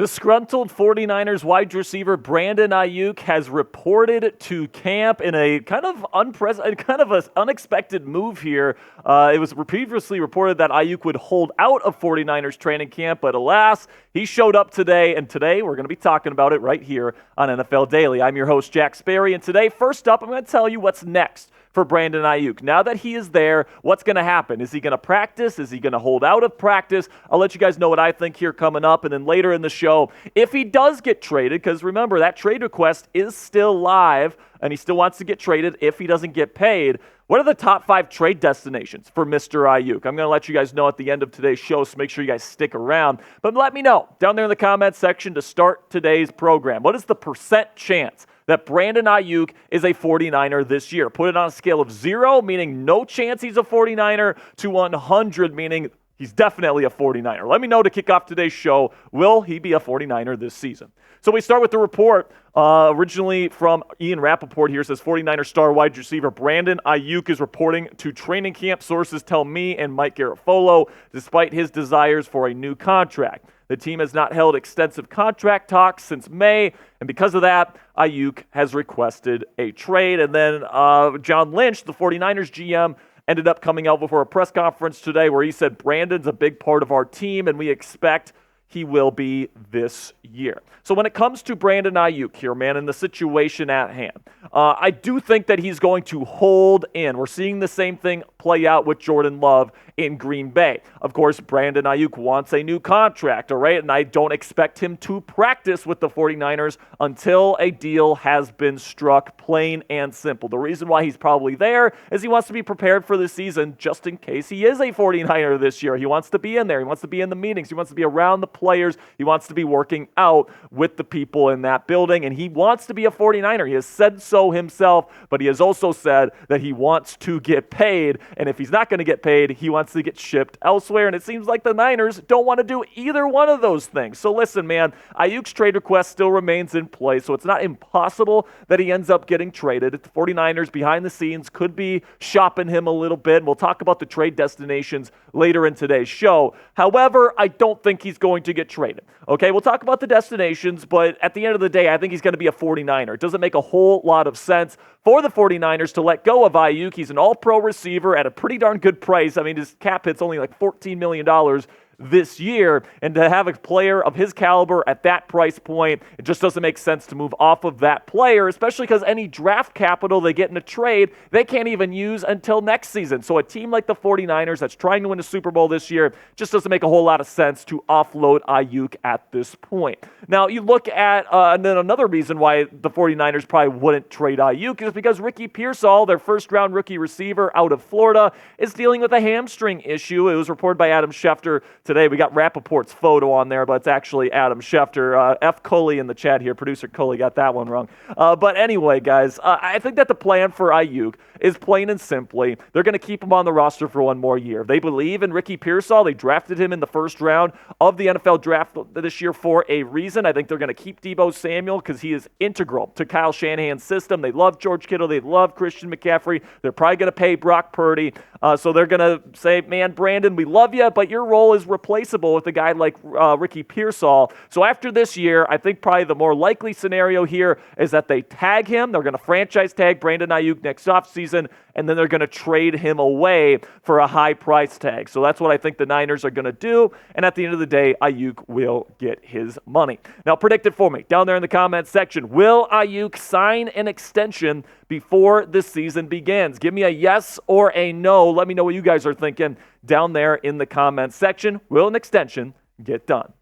Disgruntled 49ers wide receiver Brandon Aiyuk has reported to camp in a kind of an unexpected move here. It was previously reported that Aiyuk would hold out of 49ers training camp, but alas, he showed up today, and today we're going to be talking about it right here on NFL Daily. I'm your host, Jack Sperry, and today, first up, I'm going to tell you what's next for Brandon Aiyuk. Now that he is there, what's going to happen? Is he going to practice? Is he going to hold out of practice? I'll let you guys know what I think here coming up, and then later in the show, if he does get traded, because remember, that trade request is still live, and he still wants to get traded if he doesn't get paid. What are the top 5 trade destinations for Mr. Aiyuk? I'm going to let you guys know at the end of today's show, so make sure you guys stick around. But let me know down there in the comments section to start today's program. What is the percent chance that Brandon Aiyuk is a 49er this year? Put it on a scale of 0, meaning no chance he's a 49er, to 100, meaning he's definitely a 49er. Let me know to kick off today's show. Will he be a 49er this season? So we start with the report, originally from Ian Rappaport here. Says 49er star wide receiver Brandon Aiyuk is reporting to training camp. Sources tell me and Mike Garafolo, despite his desires for a new contract. The team has not held extensive contract talks since May, and because of that, Aiyuk has requested a trade. And then John Lynch, the 49ers GM, ended up coming out before a press conference today where he said, Brandon's a big part of our team, and we expect he will be this year. So when it comes to Brandon Aiyuk here, man, and the situation at hand, I do think that he's going to hold in. We're seeing the same thing play out with Jordan Love in Green Bay. Of course, Brandon Aiyuk wants a new contract, all right? And I don't expect him to practice with the 49ers until a deal has been struck, plain and simple. The reason why he's probably there is he wants to be prepared for the season just in case he is a 49er this year. He wants to be in there. He wants to be in the meetings. He wants to be around the players. He wants to be working out with the people in that building, and he wants to be a 49er. He has said so himself, but he has also said that he wants to get paid, and if he's not going to get paid, he wants to get shipped elsewhere, and it seems like the Niners don't want to do either one of those things. So listen, man, Aiyuk's trade request still remains in place, so it's not impossible that he ends up getting traded. The 49ers behind the scenes could be shopping him a little bit, and we'll talk about the trade destinations later in today's show. However, I don't think he's going to get traded. Okay, we'll talk about the destinations, but at the end of the day, I think he's going to be a 49er. It doesn't make a whole lot of sense for the 49ers to let go of Aiyuk. He's an all-pro receiver at a pretty darn good price. I mean, his cap hit's only like $14 million this year, and to have a player of his caliber at that price point, it just doesn't make sense to move off of that player, especially because any draft capital they get in a trade, they can't even use until next season. So a team like the 49ers that's trying to win a Super Bowl this year just doesn't make a whole lot of sense to offload Aiyuk at this point. Now, you look at, and then another reason why the 49ers probably wouldn't trade Aiyuk is because Ricky Pearsall, their first-round rookie receiver out of Florida, is dealing with a hamstring issue. It was reported by Adam Schefter today. We got Rappaport's photo on there, but it's actually Adam Schefter. F. Coley in the chat here. Producer Coley got that one wrong. But anyway, guys, I think that the plan for Aiyuk is plain and simply, they're going to keep him on the roster for one more year. They believe in Ricky Pearsall. They drafted him in the first round of the NFL draft this year for a reason. I think they're going to keep Deebo Samuel because he is integral to Kyle Shanahan's system. They love George Kittle. They love Christian McCaffrey. They're probably going to pay Brock Purdy. So they're going to say, man, Brandon, we love you, but your role is replaceable with a guy like Ricky Pearsall. So after this year, I think probably the more likely scenario here is that they tag him. They're going to franchise tag Brandon Aiyuk next offseason, and then they're going to trade him away for a high price tag. So that's what I think the Niners are going to do, and at the end of the day, Aiyuk will get his money. Now, predict it for me down there in the comments section. Will Aiyuk sign an extension before the season begins? Give me a yes or a no. Let me know what you guys are thinking down there in the comments section. Will an extension get done?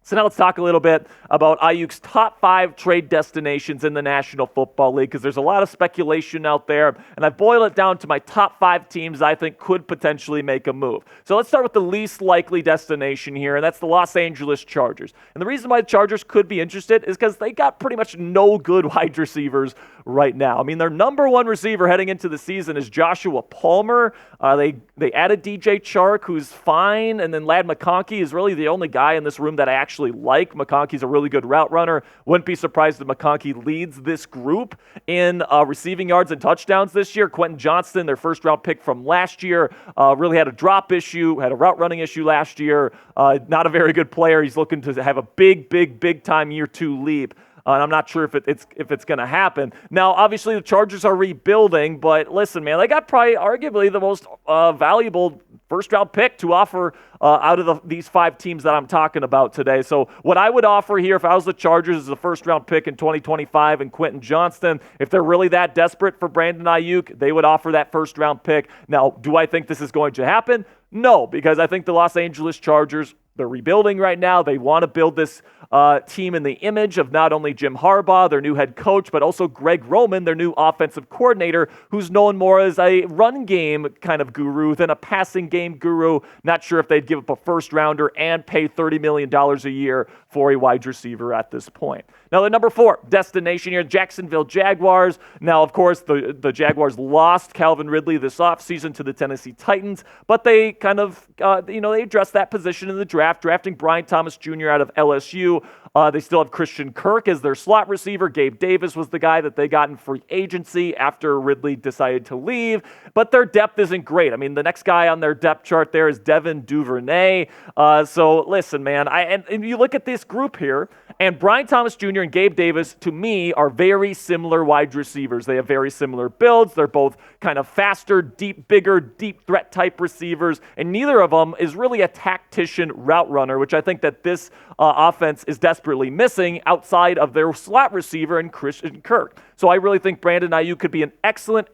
So now let's talk a little bit about Aiyuk's top 5 trade destinations in the National Football League, because there's a lot of speculation out there, and I've boiled it down to my top 5 teams I think could potentially make a move. So let's start with the least likely destination here, and that's the Los Angeles Chargers. And the reason why the Chargers could be interested is because they got pretty much no good wide receivers right now. I mean, their number one receiver heading into the season is Joshua Palmer. They added DJ Chark, who's fine, and then Ladd McConkey is really the only guy in this room that I actually like. McConkey's a really good route runner. Wouldn't be surprised if McConkey leads this group in receiving yards and touchdowns this year. Quentin Johnston, their first-round pick from last year, really had a drop issue, had a route running issue last year. Not a very good player. He's looking to have a big time year 2 leap. And I'm not sure if it's going to happen. Now, obviously, the Chargers are rebuilding, but listen, man, they got probably arguably the most valuable first-round pick to offer out of these 5 teams that I'm talking about today. So what I would offer here if I was the Chargers is a first-round pick in 2025 and Quentin Johnston. If they're really that desperate for Brandon Aiyuk, they would offer that first-round pick. Now, do I think this is going to happen? No, because I think the Los Angeles Chargers, they're rebuilding right now. They want to build this team in the image of not only Jim Harbaugh, their new head coach, but also Greg Roman, their new offensive coordinator, who's known more as a run game kind of guru than a passing game guru. Not sure if they'd give up a first rounder and pay $30 million a year for a wide receiver at this point. Now, the number 4 destination here, Jacksonville Jaguars. Now, of course, the Jaguars lost Calvin Ridley this offseason to the Tennessee Titans, but they kind of, they addressed that position in the draft, drafting Brian Thomas Jr. out of LSU. They still have Christian Kirk as their slot receiver. Gabe Davis was the guy that they got in free agency after Ridley decided to leave. But their depth isn't great. I mean, the next guy on their depth chart there is Devin Duvernay. So listen, man, and you look at this group here, and Brian Thomas Jr. and Gabe Davis, to me, are very similar wide receivers. They have very similar builds. They're both kind of faster, bigger, deep threat type receivers, and neither of them is really a tactician route runner, which I think that this offense is desperately missing outside of their slot receiver and Christian Kirk. So I really think Brandon Aiyuk could be an excellent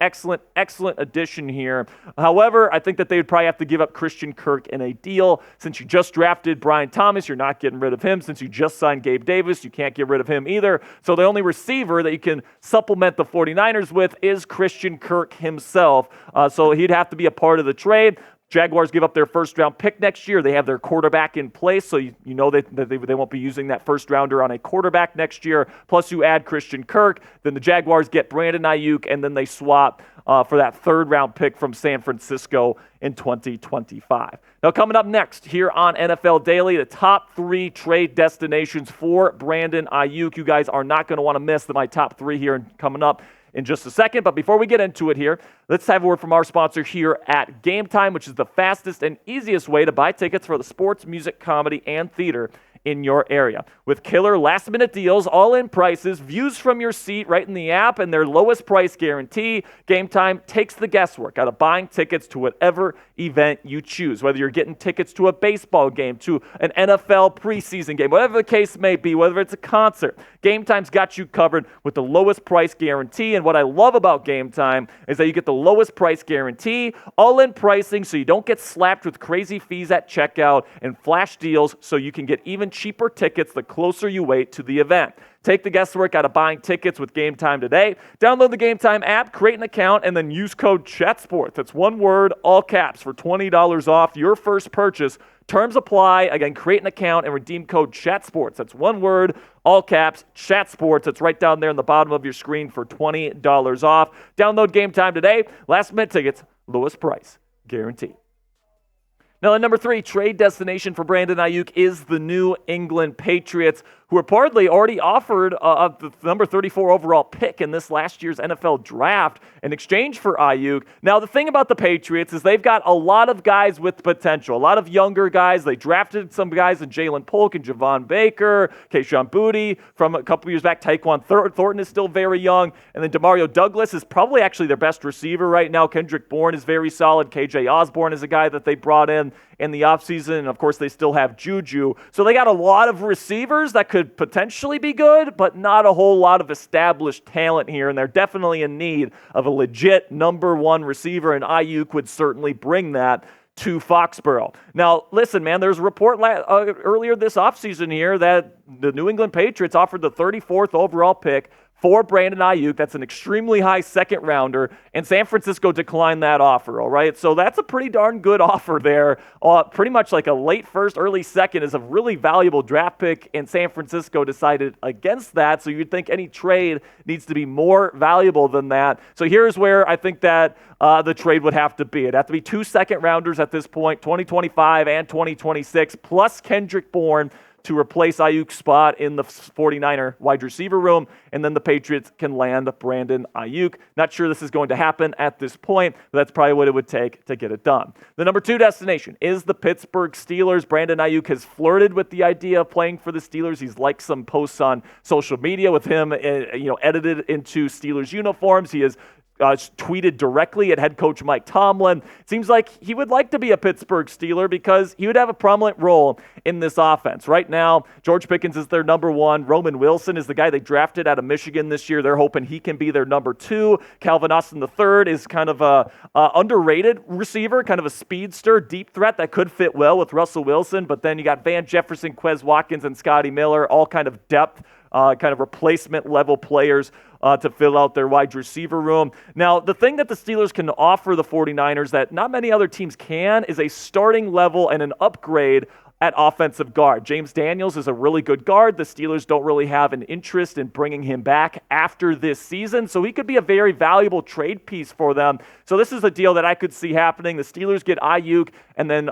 addition here. However, I think that they would probably have to give up Christian Kirk in a deal. Since you just drafted Brian Thomas, you're not getting rid of him. Since you just signed Gabe Davis, you can't get rid of him either. So the only receiver that you can supplement the 49ers with is Christian Kirk himself. So he'd have to be a part of the trade. Jaguars give up their first-round pick next year. They have their quarterback in place, so you know that they won't be using that first-rounder on a quarterback next year. Plus, you add Christian Kirk. Then the Jaguars get Brandon Aiyuk, and then they swap for that third-round pick from San Francisco in 2025. Now, coming up next here on NFL Daily, the top 3 trade destinations for Brandon Aiyuk. You guys are not going to want to miss my top 3 here coming up in just a second. But before we get into it here, let's have a word from our sponsor here at Game Time, which is the fastest and easiest way to buy tickets for the sports, music, comedy, and theater in your area. With killer last-minute deals, all-in prices, views from your seat right in the app, and their lowest price guarantee, Game Time takes the guesswork out of buying tickets to whatever event you choose. Whether you're getting tickets to a baseball game, to an NFL preseason game, whatever the case may be, whether it's a concert, Game Time's got you covered with the lowest price guarantee. And what I love about Game Time is that you get the lowest price guarantee, all-in pricing, so you don't get slapped with crazy fees at checkout, and flash deals so you can get even cheaper tickets the closer you wait to the event. Take the guesswork out of buying tickets with Game Time today. Download the Game Time app, create an account, and then use code CHATSPORTS. That's one word, all caps, for $20 off your first purchase. Terms apply. Again, create an account and redeem code CHATSPORTS. That's one word, all caps, CHATSPORTS. It's right down there in the bottom of your screen for $20 off. Download Game Time today. Last minute tickets, lowest price, guaranteed. Now, at number 3, trade destination for Brandon Aiyuk is the New England Patriots, who reportedly already offered the number 34 overall pick in this last year's NFL draft in exchange for Aiyuk. Now, the thing about the Patriots is they've got a lot of guys with potential, a lot of younger guys. They drafted some guys in Jalen Polk and Javon Baker, Kayshon Boutte from a couple years back. Tyquan Thornton is still very young. And then Demario Douglas is probably actually their best receiver right now. Kendrick Bourne is very solid. KJ Osborne is a guy that they brought in the offseason. And, of course, they still have Juju. So they got a lot of receivers that could potentially be good, but not a whole lot of established talent here, and they're definitely in need of a legit number 1 receiver, and Aiyuk would certainly bring that to Foxborough. Now, listen, man, there's a report earlier this offseason here that the New England Patriots offered the 34th overall pick, for Brandon Aiyuk. That's an extremely high second rounder, and San Francisco declined that offer, all right? So that's a pretty darn good offer there. Pretty much like a late first, early second is a really valuable draft pick, and San Francisco decided against that. So you'd think any trade needs to be more valuable than that. So here's where I think that the trade would have to be. It'd have to be 2 second rounders at this point, 2025 and 2026, plus Kendrick Bourne to replace Aiyuk's spot in the 49er wide receiver room, and then the Patriots can land Brandon Aiyuk. Not sure this is going to happen at this point, but that's probably what it would take to get it done. The number 2 destination is the Pittsburgh Steelers. Brandon Aiyuk has flirted with the idea of playing for the Steelers. He's liked some posts on social media with him, edited into Steelers uniforms. He has tweeted directly at head coach Mike Tomlin. It seems like he would like to be a Pittsburgh Steeler because he would have a prominent role in this offense. Right now, George Pickens is their number 1. Roman Wilson is the guy they drafted out of Michigan this year. They're hoping he can be their number 2. Calvin Austin III is kind of a underrated receiver, kind of a speedster, deep threat that could fit well with Russell Wilson. But then you got Van Jefferson, Quez Watkins, and Scotty Miller, all kind of depth, kind of replacement level players to fill out their wide receiver room. Now, the thing that the Steelers can offer the 49ers that not many other teams can is a starting level and an upgrade at offensive guard. James Daniels is a really good guard. The Steelers don't really have an interest in bringing him back after this season, so he could be a very valuable trade piece for them. So this is a deal that I could see happening. The Steelers get Aiyuk, and then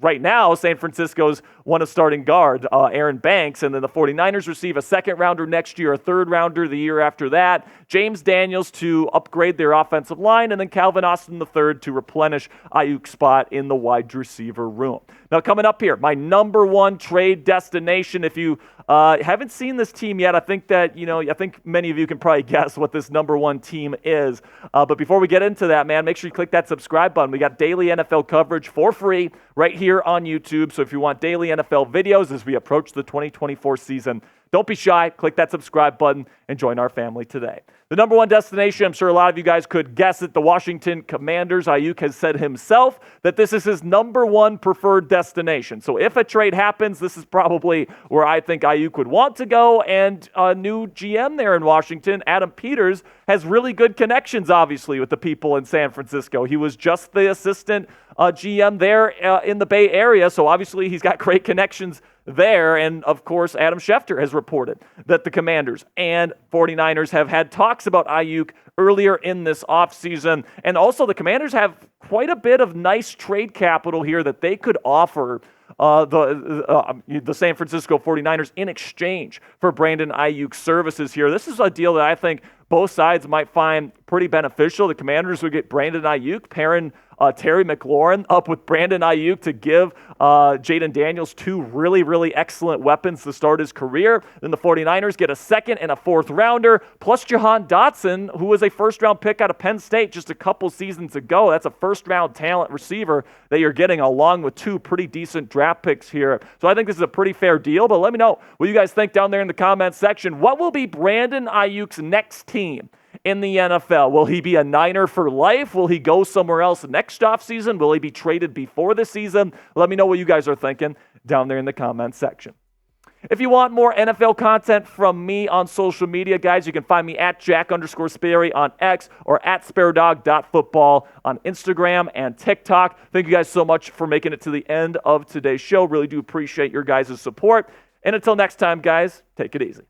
right now, San Francisco's won a starting guard, Aaron Banks, and then the 49ers receive a second rounder next year, a third rounder the year after that, James Daniels to upgrade their offensive line, and then Calvin Austin III to replenish Aiyuk's spot in the wide receiver room. Now, coming up here, my number 1 trade destination. If you haven't seen this team yet, I think that, I think many of you can probably guess what this number 1 team is. But before we get into that, man, make sure you click that subscribe button. We got daily NFL coverage for free right here on YouTube. So if you want daily NFL videos as we approach the 2024 season, don't be shy. Click that subscribe button and join our family today. The number 1 destination, I'm sure a lot of you guys could guess it, the Washington Commanders. Aiyuk has said himself that this is his number 1 preferred destination. So if a trade happens, this is probably where I think Aiyuk would want to go. And a new GM there in Washington, Adam Peters, has really good connections, obviously, with the people in San Francisco. He was just the assistant GM there in the Bay Area, so obviously he's got great connections there. And of course, Adam Schefter has reported that the Commanders and 49ers have had talks about Aiyuk earlier in this offseason. And also the Commanders have quite a bit of nice trade capital here that they could offer the San Francisco 49ers in exchange for Brandon Aiyuk's services here. This is a deal that I think both sides might find pretty beneficial. The Commanders would get Brandon Aiyuk, pairing Terry McLaurin up with Brandon Aiyuk to give Jaden Daniels 2 really, really excellent weapons to start his career. Then the 49ers get a second and a 4th rounder, plus Jahan Dotson, who was a first-round pick out of Penn State just a couple seasons ago. That's a first-round talent receiver that you're getting along with 2 pretty decent draft picks here. So I think this is a pretty fair deal, but let me know what you guys think down there in the comments section. What will be Brandon Aiyuk's next team in the NFL? Will he be a Niner for life? Will he go somewhere else next offseason? Will he be traded before the season? Let me know what you guys are thinking down there in the comments section. If you want more NFL content from me on social media, guys, you can find me at Jack_Sperry on X or at SpareDog.football on Instagram and TikTok. Thank you guys so much for making it to the end of today's show. Really do appreciate your guys' support. And until next time, guys, take it easy.